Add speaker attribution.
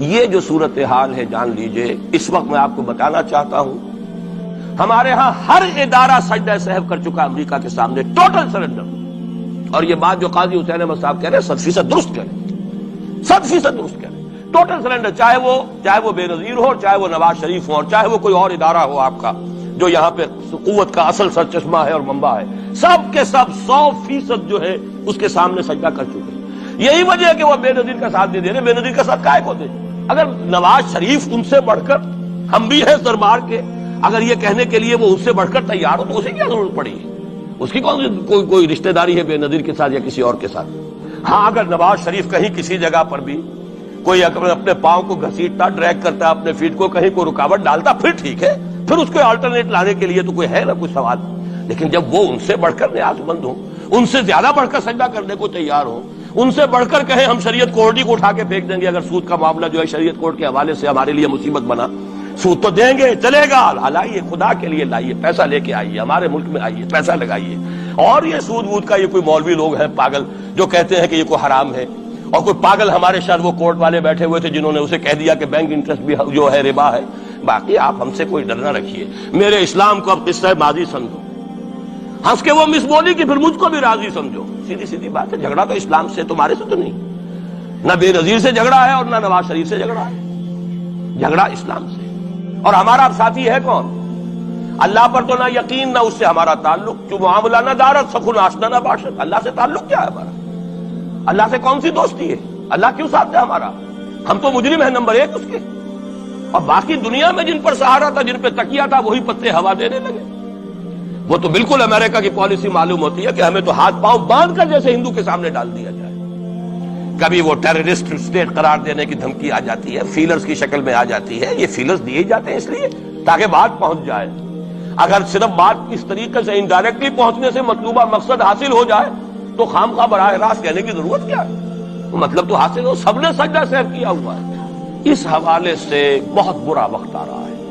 Speaker 1: یہ جو صورتحال ہے جان لیجئے، اس وقت میں آپ کو بتانا چاہتا ہوں ہمارے ہاں ہر ادارہ سجدہ سہو کر چکا امریکہ کے سامنے، ٹوٹل سرنڈر۔ اور یہ بات جو قاضی حسین احمد صاحب کہہ رہے ہیں 100% درست کہہ رہے ہیں، 100% درست کہہ رہے ہیں۔ ٹوٹل سرنڈر، چاہے وہ بے نظیر ہو، چاہے وہ نواز شریف ہو، اور چاہے وہ کوئی اور ادارہ ہو آپ کا جو یہاں پہ قوت کا اصل سرچشمہ ہے اور منبع ہے، سب کے سب 100% جو ہے اس کے سامنے سجدہ کر چکے ہیں۔ یہی وجہ ہے کہ وہ بے نظیر کا ساتھ نہیں دے رہے۔ بے نظیر کا ساتھ کائے کو دے؟ اگر نواز شریف ان سے بڑھ کر، ہم بھی ہیں دربار کے، اگر یہ کہنے کے لیے وہ اس سے بڑھ کر تیار ہو تو اسے کیا ضرورت پڑی ہے؟ اس کی کون سی کوئی رشتہ داری ہے بے نظیر کے ساتھ یا کسی اور کے ساتھ؟ ہاں، اگر نواز شریف کہیں کسی جگہ پر بھی کوئی اپنے پاؤں کو گھسیٹتا، ڈریگ کرتا اپنے فیٹ کو، کہیں کوئی رکاوٹ ڈالتا، پھر ٹھیک ہے، پھر اس کو آلٹرنیٹ لانے کے لیے تو کوئی ہے نا کوئی سوال۔ لیکن جب وہ ان سے بڑھ کر نیاز مند ہوں، ان سے زیادہ بڑھ کر سجدہ کرنے کو تیار ہوں، ان سے بڑھ کر کہیں ہم شریعت کوڈ ہی کو اٹھا کے پھینک دیں گے، اگر سود کا معاملہ جو ہے شریعت کوڈ کے حوالے سے ہمارے لیے مصیبت بنا، سود تو دیں گے، چلے گا، لائیے، خدا کے لیے لائیے، پیسہ لے کے آئیے، ہمارے ملک میں آئیے، پیسہ لگائیے۔ اور یہ سود وود کا یہ کوئی مولوی لوگ ہیں پاگل جو کہتے ہیں کہ یہ کوئی حرام ہے، اور کوئی پاگل ہمارے شاید وہ کورٹ والے بیٹھے ہوئے تھے جنہوں نے اسے کہہ دیا کہ بینک انٹرسٹ بھی جو ہے ربا ہے۔ باقی آپ ہم سے کوئی ڈر نہ رکھیے، میرے اسلام کو اب قصہ ماضی سمجھو، ہنس کے وہ مس بولی کہ پھر مجھ کو بھی راضی سمجھو، سیدھی سیدھی بات ہے۔ جھگڑا تو اسلام سے، تمہارے سے تو نہیں، نہ بے نظیر سے جھگڑا ہے اور نہ نواز شریف سے جھگڑا ہے، جھگڑا اسلام سے۔ اور ہمارا ساتھی ہے کون؟ اللہ پر تو نہ یقین نہ اس سے ہمارا تعلق، جو معاملہ نہ دارت سخن آشنا نہ باشد۔ اللہ سے تعلق کیا ہے ہمارا؟ اللہ سے کون سی دوستی ہے؟ اللہ کیوں ساتھ ہے ہمارا؟ ہم تو مجرم ہیں نمبر 1 اس کے، اور باقی دنیا میں جن پر سہارا تھا، جن پہ تکیہ تھا، وہی پتے ہوا دینے لگے۔ وہ تو بالکل امریکہ کی پالیسی معلوم ہوتی ہے کہ ہمیں تو ہاتھ پاؤں باندھ کر جیسے ہندو کے سامنے ڈال دیا جائے۔ کبھی وہ ٹیررسٹ اسٹیٹ قرار دینے کی دھمکی آ جاتی ہے، فیلرز کی شکل میں آ جاتی ہے۔ یہ فیلرز دیے جاتے ہیں اس لیے تاکہ بات پہنچ جائے۔ اگر صرف بات اس طریقے سے انڈائریکٹلی پہنچنے سے مطلوبہ مقصد حاصل ہو جائے تو خامخواہ براہ راست کہنے کی ضرورت کیا ہے؟ مطلب تو حاصل ہو، سب نے سجدہ سہو کیا ہوا ہے۔ اس حوالے سے بہت برا وقت آ رہا ہے۔